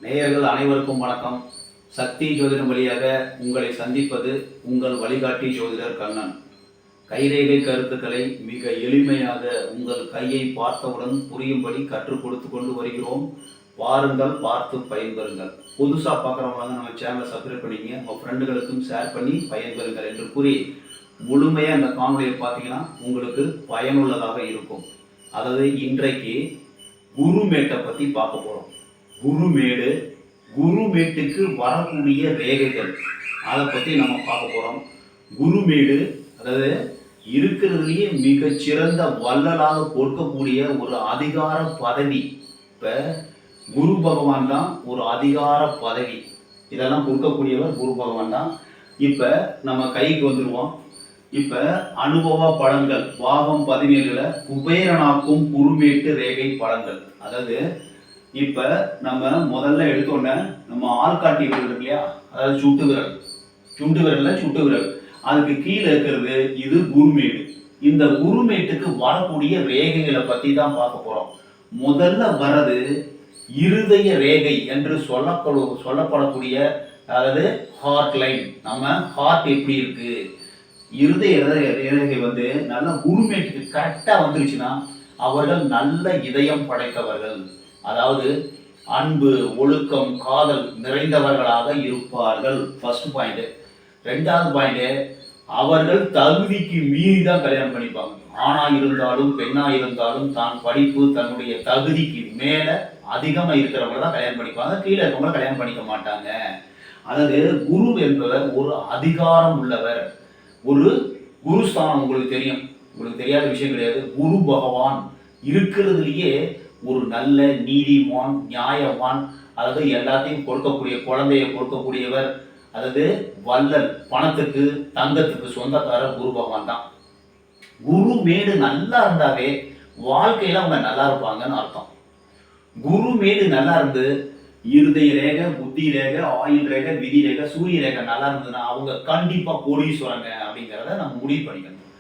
நேயர்கள் அனைவருக்கும் வணக்கம். சக்தி ஜோதிடம் வழியாக உங்களை சந்திப்பது உங்கள் வழிகாட்டி ஜோதிடர் கண்ணன். கைரேகை கருத்துக்களை மிக எளிமையாக உங்கள் கையை பார்த்தவுடன் புரியும்படி கற்றுக் கொடுத்து கொண்டு வருகிறோம். பாருங்கள், பார்த்து பயன்பெறுங்கள். புதுசாக பார்க்குறவங்க நம்ம சேனலை சப்ஸ்கிரைப் பண்ணிங்க, உங்கள் ஃப்ரெண்டுகளுக்கும் ஷேர் பண்ணி பயன்பெறுங்கள் என்று கூறி முழுமையாக அந்த காணொலியை பார்த்தீங்கன்னா உங்களுக்கு பயனுள்ளதாக இருக்கும். அதாவது இன்றைக்கு குருமேட்டை பற்றி பார்க்க போகிறோம். குருமேட்டுக்கு வரக்கூடிய ரேகைகள் அதை பற்றி நம்ம பார்க்க போகிறோம். குருமேடு அதாவது இருக்கிறதுலேயே மிகச்சிறந்த வள்ளலாக கொடுக்கக்கூடிய ஒரு அதிகார பதவி. இப்போ குரு பகவான் தான் ஒரு அதிகார பதவி, இதெல்லாம் கொடுக்கக்கூடியவர் குரு பகவான் தான். இப்போ நம்ம கைக்கு வந்துடுவோம். இப்போ அனுபவ பலன்கள் பாகம் 17ல் குபேரனாக்கும் குருமேட்டு ரேகை பலன்கள். அதாவது இப்போ நம்ம முதல்ல எடுத்தோன்னே நம்ம ஆள்காட்டி விரல் இருக்கு இல்லையா, அதாவது சுண்டு விரல் சுட்டு விரல் அதுக்கு கீழே இருக்கிறது இது குருமேடு. இந்த குருமேட்டுக்கு வரக்கூடிய ரேகைகளை பற்றி தான் பார்க்க போகிறோம். முதல்ல வர்றது இருதய ரேகை என்று சொல்லப்படக்கூடிய அதாவது ஹார்ட் லைன். நம்ம ஹார்ட் எப்படி இருக்கு, இருதய ரேகை வந்து நல்ல குருமேட்டுக்கு கரெக்டாக வந்துருச்சுன்னா அவர்கள் நல்ல இதயம் படைத்தவர்கள், அதாவது அன்பு, ஒழுக்கம், காதல் நிறைந்தவர்களாக இருப்பார்கள். First point. ரெண்டாவது பாயிண்ட், அவர்கள் தகுதிக்கு மீறி தான் கல்யாணம் பண்ணிப்பாங்க. ஆணா இருந்தாலும் பெண்ணா இருந்தாலும் தான் படிப்பு தன்னுடைய தகுதிக்கு மேல அதிகமா இருக்கிறவங்க தான் கல்யாணம் பண்ணிப்பாங்க, கீழே இருக்கவங்க கல்யாணம் பண்ணிக்க மாட்டாங்க. அதாவது குரு என்பவர் ஒரு அதிகாரம் உள்ளவர், ஒரு குருஸ்தானம். உங்களுக்கு தெரியும், உங்களுக்கு தெரியாத விஷயம் கிடையாது. குரு பகவான் இருக்கிறதுலயே ஒரு நல்ல நீதிமான், நியாயவான், அதாவது எல்லாத்தையும் கொடுக்கக்கூடிய, குழந்தைய கொடுக்கக்கூடியவர், அதாவது வள்ளல், பணத்துக்கு தங்கத்துக்கு சொந்தக்காரர் குரு பகவான் தான். குரு மேடு நல்லா இருந்தாவே வாழ்க்கையில அவங்க நல்லா இருப்பாங்கன்னு அர்த்தம். குரு மேடு நல்லா இருந்து இருதய ரேகை, புத்தி ரேகை, ஆயுள் ரேகை, விதி ரேகை, சூரிய ரேகை நல்லா இருந்ததுன்னா அவங்க கண்டிப்பா கோடீஸ்வரங்க அப்படிங்கிறத நம்ம முடிவு பண்ணிக்கணும்.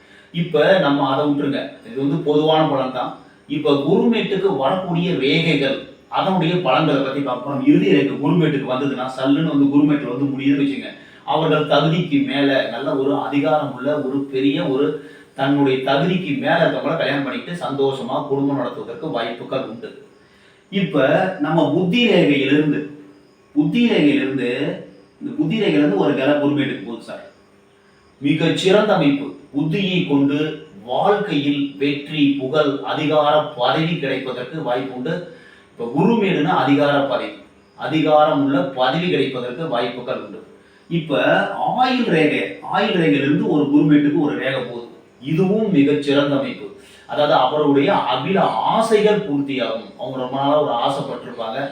இப்ப நம்ம அதை விட்டுருங்க, இது வந்து பொதுவான பலன் தான். இப்ப குருமேட்டுக்கு வரக்கூடிய ரேகைகள் அதனுடைய பலன்களை பத்தி பார்க்கணும். இறுதி ரேகை குருமேட்டுக்கு வந்ததுன்னா சல்லுன்னு வந்து குருமேட்டில் வந்து முடியுதுன்னு வச்சுங்க, அவர்கள் தகுதிக்கு மேல நல்ல ஒரு அதிகாரம் உள்ள ஒரு பெரிய ஒரு தன்னுடைய தகுதிக்கு மேல இருக்கவங்கள கல்யாணம் பண்ணிட்டு சந்தோஷமா குடும்பம் நடத்துவதற்கு வாய்ப்புகள் உண்டு. இப்ப நம்ம புத்தி ரேகையிலிருந்து இந்த புத்தி ரேகையிலிருந்து ஒரு கிளை குருமேட்டுக்கு போகுது சார். மிக சிறந்த அமைப்பு. புத்தியை கொண்டு வாழ்க்கையில் வெற்றி, புகழ், அதிகார பதவி கிடைப்பதற்கு வாய்ப்பு உண்டு. இப்போ குருமேடுனா அதிகார பதவி, அதிகாரம் உள்ள பதவி கிடைப்பதற்கு வாய்ப்புகள் உண்டு. இப்ப ஆயுள் ரேகையிலிருந்து ஒரு குருமேட்டுக்கு ஒரு ரேகை போகுது. இதுவும் மிகச்சிறந்த அமைப்பு. அதாவது அவருடைய அபில ஆசைகள் பூர்த்தியாகும். அவங்க ரொம்ப நாளா ஒரு ஆசைப்பட்டிருப்பாங்க,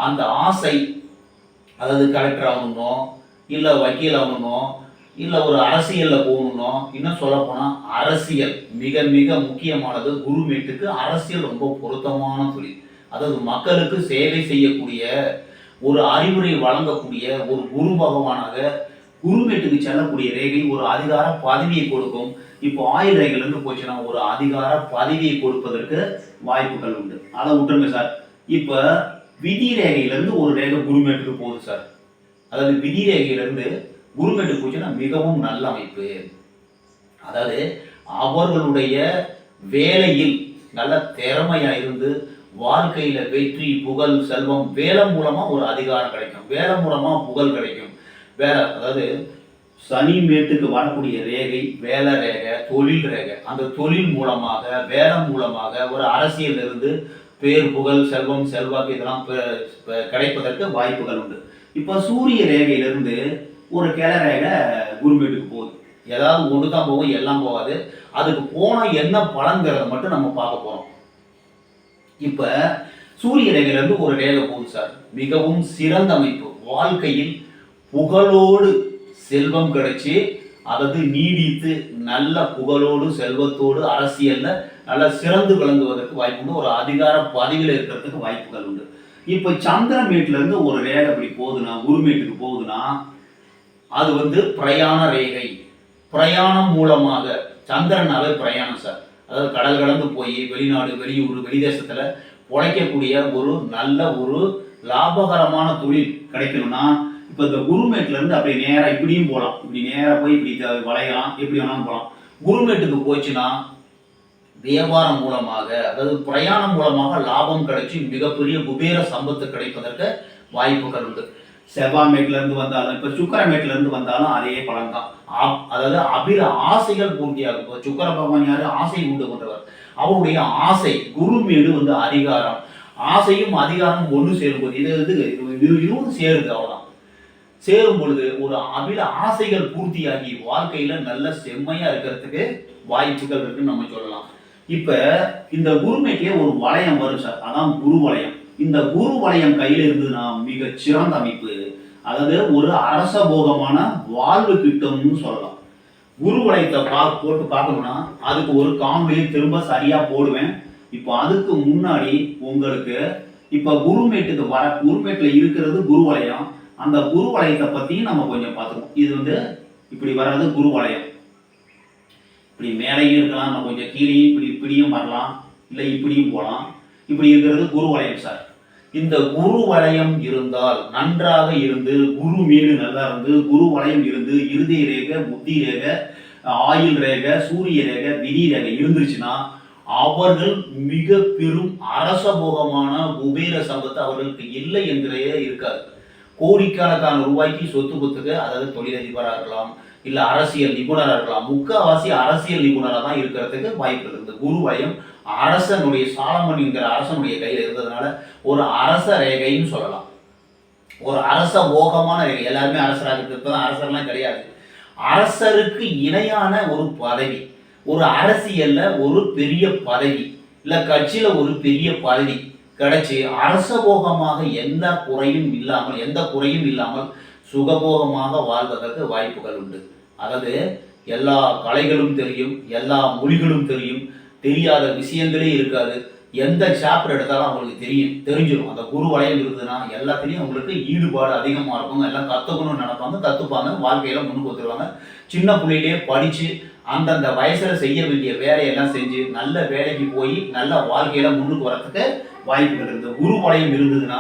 அந்த ஆசை, அதாவது கலெக்டர் ஆகணும், இல்லை வக்கீல் ஆகணும், இல்லை ஒரு அரசியலில் போகணும். இன்னும் சொல்ல போனால் அரசியல் மிக மிக முக்கியமானது. குருமேட்டுக்கு அரசியல் ரொம்ப பொருத்தமான தொழில். அதாவது மக்களுக்கு சேவை செய்யக்கூடிய, ஒரு அறிவுரை வழங்கக்கூடிய ஒரு குரு பகவானாக குருமேட்டுக்கு செல்லக்கூடிய ரேகை ஒரு அதிகார பதவியை கொடுக்கும். இப்போ ஆயுள் ரேகையிலிருந்து போச்சுன்னா ஒரு அதிகார பதவியை கொடுப்பதற்கு வாய்ப்புகள் உண்டு. அதை விட்டுருங்க சார். இப்போ விதி ரேகையிலிருந்து ஒரு ரேகை குருமேட்டுக்கு போகுது சார். அதாவது விதி ரேகையிலிருந்து குருமேட்டுக்கு போச்சுன்னா மிகவும் நல்ல அமைப்பு. அதாவது அவர்களுடைய வேலையில் நல்ல திறமையா இருந்து வாழ்க்கையில வெற்றி, புகழ், செல்வம், வேலை மூலமா ஒரு அதிகாரம் கிடைக்கும், வேலை மூலமா புகழ் கிடைக்கும். வேலை, அதாவது சனி மேட்டுக்கு வரக்கூடிய ரேகை வேலை ரேகை, தொழில் ரேகை. அந்த தொழில் மூலமாக, வேலை மூலமாக ஒரு அரசியல் இருந்து பேர், புகழ், செல்வம், செல்வாக்கு இதெல்லாம் கிடைப்பதற்கு வாய்ப்புகள் உண்டு. இப்போ சூரிய ரேகையிலிருந்து ஒரு கிளை ரேகை குருமேட்டுக்கு போகுது. ஏதாவது ஒன்று தான் போகும், எல்லாம் போகாது. அதுக்கு போனால் என்ன பலன்கிறத மட்டும் நம்ம பார்க்க போகிறோம். இப்போ சூரிய ரேகையிலிருந்து ஒரு ரேகை போகுது சார். மிகவும் சிறந்த அமைப்பு. வாழ்க்கையில் புகழோடு செல்வம் கிடைச்சி, அதாவது நீடித்து நல்ல புகழோடு செல்வத்தோடு அரசியல்ல நல்ல சிறந்து விளங்குவதற்கு வாய்ப்பு உண்டு. ஒரு அதிகார பதவியில் இருக்கிறதுக்கு வாய்ப்புகள் உண்டு. இப்போ சந்திரமேட்ல இருந்து ஒரு ரேகை அப்படி போகுதுன்னா, குருமேட்டுக்கு போகுதுன்னா, அது வந்து பிரயாண ரேகை. பிரயாணம் மூலமாக, சந்திரனாவே பிரயாணம் சார். அதாவது கடல் கடந்து போய் வெளிநாடு, வெளியூர், வெளிதேசத்துல உழைக்கக்கூடிய ஒரு நல்ல ஒரு லாபகரமான தொழில் கிடைக்கணும்னா இப்போ இந்த குருமேட்ல இருந்து அப்படி நேராக இப்படியும் போகலாம், இப்படி நேராக போய் இப்படி வளையலாம், எப்படி வேணாலும் போகலாம். குருமேட்டுக்கு போச்சுன்னா வியாபாரம் மூலமாக, அதாவது பிரயாணம் மூலமாக லாபம் கிடைச்சி மிகப்பெரிய குபேர சம்பத்து கிடைப்பதற்கு வாய்ப்புகள் உண்டு. செவ்வாய்மேட்ல இருந்து வந்தாலும், இப்ப சுக்கரமேட்ல இருந்து வந்தாலும் அதே பலன் தான். அதாவது அபிர ஆசைகள் பூர்த்தியாகும். இப்போ சுக்கர பகவான் யாரு? ஆசை உண்டு கொண்டவர். அவருடைய ஆசை குருமேடு வந்து அதிகாரம், ஆசையும் அதிகாரமும் ஒன்று சேரும்போது இது சேருது. அவ்வளவுதான். சேரும் பொழுது ஒரு அபில ஆசைகள் பூர்த்தியாகி வாழ்க்கையில நல்ல செம்மையா இருக்கிறதுக்கு வாய்ப்புகள் இருக்குன்னு நம்ம சொல்லலாம். இப்ப இந்த குருமேட்லயே ஒரு வளையம் வரும் சார், அதான் குரு வளையம். இந்த குரு வளையம் கையில இருந்ததுன்னா மிக சிறந்த அமைப்பு. அதாவது ஒரு அரச போகமான வாழ்வு கிட்டம்னு சொல்லலாம். குரு வளையத்தை போட்டு பார்க்கணும்னா அதுக்கு ஒரு காணொலியை திரும்ப சரியா போடுவேன். இப்போ அதுக்கு முன்னாடி உங்களுக்கு இப்ப குருமேட்ல இருக்கிறது குரு வளையம். அந்த குரு வளையத்தை பத்தியும் நம்ம கொஞ்சம் பார்த்துருவோம். இது வந்து இப்படி வர்றது குரு வளையம். இப்படி மேலையும் இருக்கலாம், நம்ம கொஞ்சம் கீழேயும் இப்படியும் வரலாம், இல்லை இப்படியும் போகலாம். இப்படி இருக்கிறது குரு வளையம் சார். இந்த குரு வளையம் இருந்தால் நன்றாக இருந்து, குரு மீது நல்லா இருந்து, குரு வளையம் இருந்து, இருதய ரேகை, புத்தி ரேகை, ஆயுள் ரேகை, சூரிய ரேகை, விதி ரேகை இருந்துருச்சுன்னா அவர்கள் மிக பெரும் அரசபோகமான குபேர சம்பத்து அவர்களுக்கு இல்லை என்றே இருக்காது. கோடிக்கணக்கான ரூபாய்க்கு சொத்து பத்துக்கு, அதாவது தொழிலதிபராக இருக்கலாம், இல்லை அரசியல் நிபுணராக இருக்கலாம். முக்கால்வாசி அரசியல் நிபுணராக தான் இருக்கிறதுக்கு வாய்ப்பு இருக்குது. குரு வளையம் அரசனுடைய சாலமன் என்கிற அரசனுடைய கையில் இருந்ததுனால ஒரு அரச ரேகைன்னு சொல்லலாம். ஒரு அரச போகமான ரேகை. எல்லாருமே அரசராக இருக்கிறது அரசர்லாம் கிடையாது. அரசருக்கு இணையான ஒரு பதவி, ஒரு அரசியல்ல ஒரு பெரிய பதவி, இல்லை கட்சியில ஒரு பெரிய பதவி கிடைச்சி அரசபோகமாக எந்த குறையும் இல்லாமல் சுகபோகமாக வாழ்வதற்கு வாய்ப்புகள் உண்டு. அதாவது எல்லா கலைகளும் தெரியும், எல்லா மொழிகளும் தெரியும், தெரியாத விஷயங்களே இருக்காது. எந்த சாப்டர் எடுத்தாலும் அவங்களுக்கு தெரிஞ்சிடும். அந்த குரு வளையம் இருக்குதுன்னா எல்லாத்துலேயும் அவங்களுக்கு ஈடுபாடு அதிகமாக இருக்கும். எல்லாம் கற்றுக்கணும்னு நினைப்பாங்க, கற்றுப்பாங்க, வாழ்க்கையில முன்னுக்கு வந்துடுவாங்க. சின்ன பிள்ளையிலே படித்து அந்தந்த வயசுல செய்ய வேண்டிய வேலையெல்லாம் செஞ்சு நல்ல வேலைக்கு போய் நல்ல வாழ்க்கையில முன்னுக்கு வரத்துக்கு வாய்ப்புகள் இருக்குது. குரு வளையம் இருந்ததுன்னா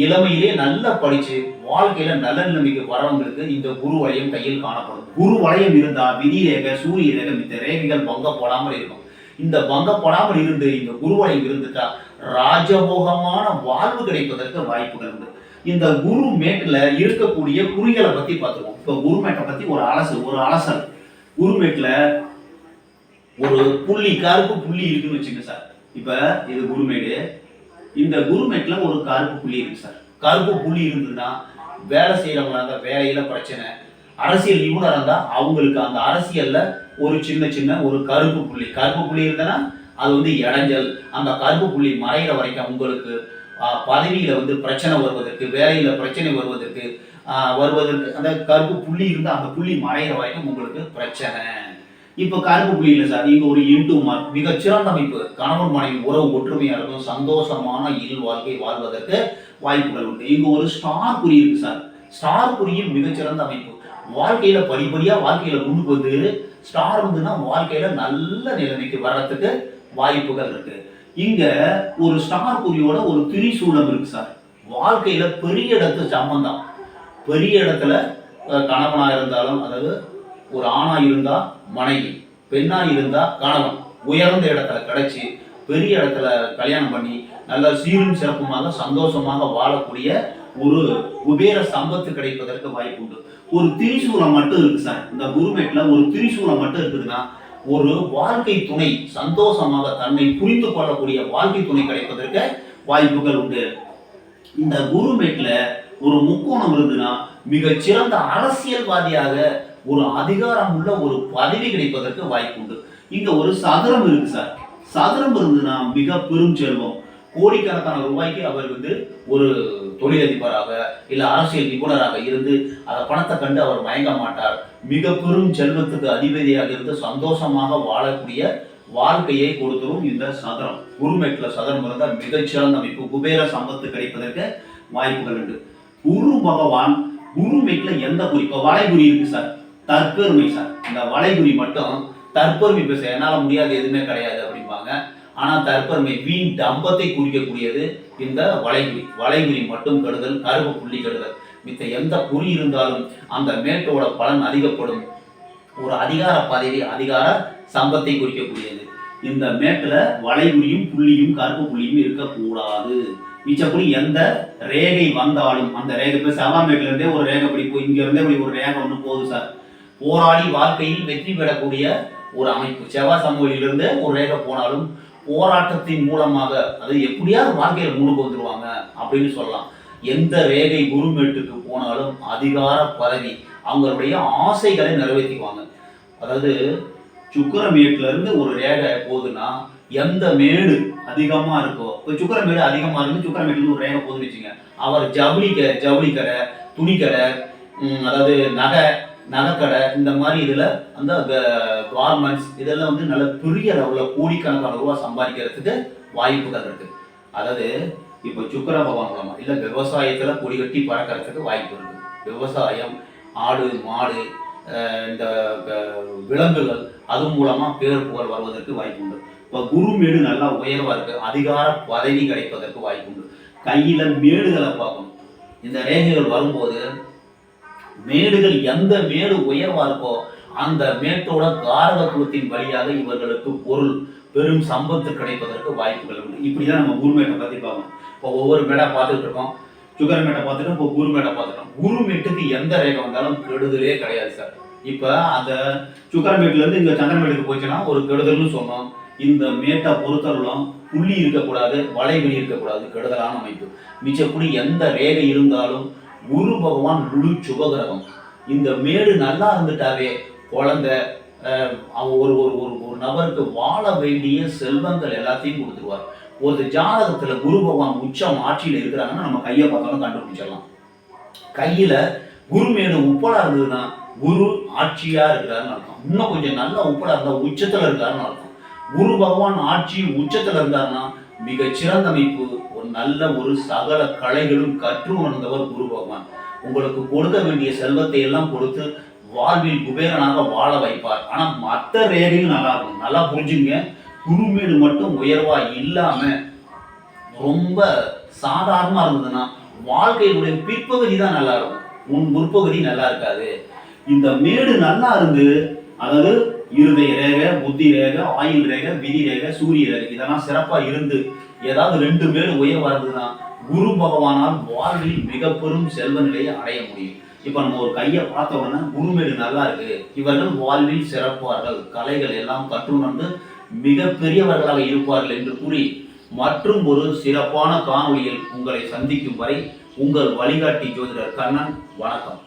இளமையிலே நல்லா படிச்சு வாழ்க்கையில நல்ல நிலைமைக்கு வரவங்களுக்கு இந்த குரு வளையம் கையில் காணப்படும். குரு வளையம் இருந்தா விதி ரேகை, சூரிய ரேகை, இந்த ரேகைகள் பங்க போடாமல் இருக்கும். இந்த பங்கப்படாமல் இருந்து இந்த குரு வளையம் இருந்துட்டா ராஜபோகமான வாழ்வு கிடைப்பதற்கு வாய்ப்புகள் உண்டு. இந்த குரு மேட்டுல இருக்கக்கூடிய குறிகளை பத்தி பார்த்துருவோம். இப்ப குரு மேட்டை பத்தி ஒரு அலசல். குருமேட்ல ஒரு புள்ளி, கருப்பு புள்ளி இருக்குன்னு வச்சுங்க சார். இப்ப இது குருமேடு. இந்த குருமேட்ல ஒரு கருப்பு புள்ளி இருக்கு சார். கருப்பு புள்ளி இருந்ததுன்னா வேலை செய்யறவங்களா இருந்தா வேலையில பிரச்சனை, அரசியல் நிபுணராக இருந்தா அவங்களுக்கு அந்த அரசியல்ல ஒரு சின்ன ஒரு கருப்பு புள்ளி இருந்ததுன்னா அது வந்து இடைஞ்சல். அந்த கருப்பு புள்ளி மறைகிற வரைக்கும் உங்களுக்கு பதவியில வந்து பிரச்சனை வருவதற்கு, வேலையில பிரச்சனை வருவதற்கு அந்த கருப்பு புள்ளி இருந்து அந்த புள்ளி மறைகிற வரைக்கும் உங்களுக்கு பிரச்சனை. இப்ப கருப்பு புள்ளி இல்லை சார், இங்க ஒரு இன்டு மார்க், மிகச்சிறந்த அமைப்பு. கணவன் மனைவி உறவு ஒற்றுமையா இருக்கும், சந்தோஷமான இல் வாழ்க்கை வாழ்வதற்கு வாய்ப்புகள் உண்டு. இங்க ஒரு ஸ்டார் குறி இருக்கு சார். ஸ்டார் குறியும் மிகச்சிறந்த அமைப்பு. வாழ்க்கையில படிப்படியா வாழ்க்கையில முன்னுக்கு வந்து ஸ்டார் இருந்துன்னா வாழ்க்கையில நல்ல நிலைமைக்கு வர்றதுக்கு வாய்ப்புகள் இருக்கு. இங்க ஒரு ஸ்டார் குறியோட ஒரு திரிசூலம் இருக்கு சார். வாழ்க்கையில பெரிய இடத்து சம்பந்தம், பெரிய இடத்துல கணவனா இருந்தாலும், அதாவது ஒரு ஆணா இருந்தா மனைவி, பெண்ணா இருந்தா கணவன், உயர்ந்த இடத்துல கிடைச்சி பெரிய இடத்துல கல்யாணம் பண்ணி நல்ல சீரும் சிறப்புமாக சந்தோஷமாக வாழக்கூடிய ஒரு குபேர சம்பத்து கிடைப்பதற்கு வாய்ப்பு உண்டு. ஒரு திரிசூலம் மட்டும் இருக்கு சார். இந்த குருமேட்ல ஒரு திரிசூலம் மட்டும் இருக்குதுன்னா ஒரு வாழ்க்கை துணை, சந்தோஷமாக தன்னை புரிந்து கொள்ளக்கூடிய வாழ்க்கை துணை கிடைப்பதற்கு வாய்ப்புகள் உண்டு. இந்த குருமேட்ல ஒரு முக்கோணம் இருந்ததுன்னா மிகச்சிறந்த அரசியல்வாதியாக ஒரு அதிகாரம் உள்ள ஒரு பதவி கிடைப்பதற்கு வாய்ப்பு உண்டு. இங்க ஒரு சதுரம் இருக்கு சார். சதுரம் இருந்ததுன்னா மிக பெரும் செல்வம், கோடிக்கணக்கான ரூபாய்க்கு அவர் வந்து ஒரு தொழிலதிபராக இல்ல அரசியல் நிபுணராக இருந்து அந்த பணத்தை கண்டு அவர் மயங்க மாட்டார். மிக பெரும் செல்வத்துக்கு அதிபதியாக இருந்து சந்தோஷமாக வாழக்கூடிய வாழ்க்கையை கொடுத்துரும் இந்த சதுரம். குருமேட்ல சதுரம் இருந்தால் மிகச்சிறந்த அமைப்பு, குபேர சம்பத்து கிடைப்பதற்கு வாய்ப்புகள் உண்டு. குரு பகவான் குருமேட்ல எந்த குறி, இப்ப வளைகுறி இருக்கு சார், தற்பெருமை சார். இந்த வளைகுறி மட்டும் தற்பெருமை பேச என்னால முடியாது, எதுவுமே கிடையாது அப்படிம்பாங்க. ஆனால் தற்பெருமை வீண் டம்பத்தை குறிக்கக்கூடியது இந்த வளைகுறி. வளைகுறி மட்டும் கெடுதல், கருப்பு புள்ளி கெடுதல். மித்த எந்த குறி இருந்தாலும் அந்த மேட்டோட பலன் அதிகப்படும். ஒரு அதிகார பதவி, அதிகார சம்பத்தை குறிக்கக்கூடியது. இந்த மேட்டில் வளைகுறியும் புள்ளியும் கருப்பு புள்ளியும் இருக்கக்கூடாது. மிச்சப்படி எந்த ரேகை வந்தாலும் அந்த ரேகை இப்போ செவ்வாமேட்டில இருந்தே ஒரு ரேகை இப்படி போய் இங்க இருந்தே இப்படி ஒரு ரேகை ஒன்று போகுது சார். போராடி வாழ்க்கையில் வெற்றி பெறக்கூடிய ஒரு அமைப்பு. செவ்வாய் சமூகத்திலிருந்து ஒரு ரேகை போனாலும் போராட்டத்தின் மூலமாக அது எப்படியாவது வாழ்க்கையில முன்னுக்கு வந்துருவாங்க அப்படின்னு சொல்லலாம். எந்த ரேகை குருமேட்டுக்கு போனாலும் அதிகார பதவி, அவங்களுடைய ஆசைகளை நிறைவேற்றிக்குவாங்க. அதாவது சுக்கிரமேட்டுல இருந்து ஒரு ரேகை போகுதுன்னா எந்த மேடு அதிகமா இருக்கோ, இப்போ சுக்கிரமேடு அதிகமா இருந்து சுக்கிரமேட்டுல ஒரு ரேகை போகுதுன்னு வச்சுங்க, அவர் ஜவுளி கடை, துணிக்கடை, அதாவது நகைக்கடை, இந்த மாதிரி இதுல அந்த கார்மெண்ட்ஸ் இதெல்லாம் வந்து நல்ல பெரிய அளவில் கோடிக்கணக்கான ரூபா சம்பாதிக்கிறதுக்கு வாய்ப்புகள் இருக்கு. அதாவது இப்போ சுக்கிர பகவான் மூலமா இல்லை விவசாயத்துல கொடி கட்டி பறக்கிறதுக்கு வாய்ப்பு இருக்கு. விவசாயம், ஆடு மாடு, இந்த விலங்குகள், அது மூலமா பேர் புகழ் வருவதற்கு வாய்ப்பு உண்டு. இப்போ குருமேடு நல்லா உயர்வா இருக்கு, அதிகார பதவி கிடைப்பதற்கு வாய்ப்பு உண்டு. கையில மேடுகளை பார்க்கணும். இந்த ரேகைகள் வரும்போது மேடுகள் எந்த மேடு உயர்வா இருக்கோ அந்த மேட்டோட காரகத்துவத்தின் வழியாக இவர்களுக்கு பொருள், பெரும் சம்பத்து கிடைப்பதற்கு வாய்ப்புகள் உண்டு. இப்படிதான் நம்ம குருமேட்டை பத்தி பார்க்கணும். இப்போ ஒவ்வொரு மேடா பார்த்துட்டு இருக்கோம். சுக்கிரமேட்டை பார்த்துட்டோம், இப்போ குருமேட்டை பார்த்துட்டோம். குருமேட்டுக்கு எந்த ரேகை வந்தாலும் கெடுதலே கிடையாது சார். இப்போ அந்த சுக்கிரமேட்டுல இருந்து இங்க சந்திரமேட்டுக்கு போச்சுன்னா ஒரு கெடுதல்னு சொன்னோம். இந்த மேட்டை பொறுத்தவரைக்கும் புள்ளி இருக்கக்கூடாது, வளைகுறி இருக்கக்கூடாது, கெடுதலான அமைப்பு. மிச்சப்படி எந்த ரேகை இருந்தாலும் குரு பகவான் முழு சுபகிரகம். இந்த மேடு நல்லா இருந்துட்டாவே குழந்தை, ஒரு ஒரு ஒரு நபருக்கு வாழ வேண்டிய செல்வங்கள் எல்லாத்தையும் கொடுத்துருவார். ஒரு ஜாதகத்துல குரு பகவான் உச்சம் ஆட்சியில் இருக்கிறாங்கன்னா நம்ம கையை பார்த்தாலும் கண்டுபிடிச்சிடலாம். கையில குருமேடு உப்பலா இருந்ததுன்னா குரு ஆட்சியா இருக்கிறாருன்னு அர்த்தம். இன்னும் கொஞ்சம் நல்ல உப்பலா இருந்தா உச்சத்துல இருக்காருன்னு அர்த்தம். குரு பகவான் ஆட்சி உச்சத்துல இருந்தாருன்னா மிகச்சிறந்த அமைப்பு. ஒரு நல்ல ஒரு சகல கலைகளும் கற்று உணர்ந்தவர் குரு பகவான். உங்களுக்கு கொடுக்க வேண்டிய செல்வத்தை எல்லாம் கொடுத்து வாழ்வில் குபேரனாக வாழ வைப்பார். ஆனா மற்ற ரேகையும் நல்லா இருக்கும். நல்லா புரிஞ்சுங்க. குருமேடு மட்டும் உயர்வா இல்லாம ரொம்ப சாதாரணமா இருந்ததுன்னா வாழ்க்கையினுடைய பிற்பகுதி தான் நல்லா இருக்கும், முற்பகுதி நல்லா இருக்காது. இந்த மேடு நல்லா இருந்து, அதாவது இருதய ரேகை, புத்தி ரேகை, ஆயுள் ரேகை, விதி ரேகை, சூரிய ரேகை இதெல்லாம் சிறப்பா இருந்து ஏதாவது 2 மேடு உயர்வா இருந்ததுன்னா குரு பகவானால் வாழ்வில் மிக பெரும் செல்வ நிலையை அடைய முடியும். இப்ப நம்ம ஒரு கையை பார்த்த உடனே குருமேடு நல்லா இருக்கு, இவர்கள் வாழ்வில் சிறப்பார்கள், கலைகள் எல்லாம் கற்றுணர்ந்து மிக பெரியவர்களாக இருப்பார்கள் என்று கூறி மற்றும் ஒரு சிறப்பான காணொளியில் உங்களை சந்திக்கும் வரை உங்கள் வழிகாட்டி ஜோதிடர் கண்ணன். வணக்கம்.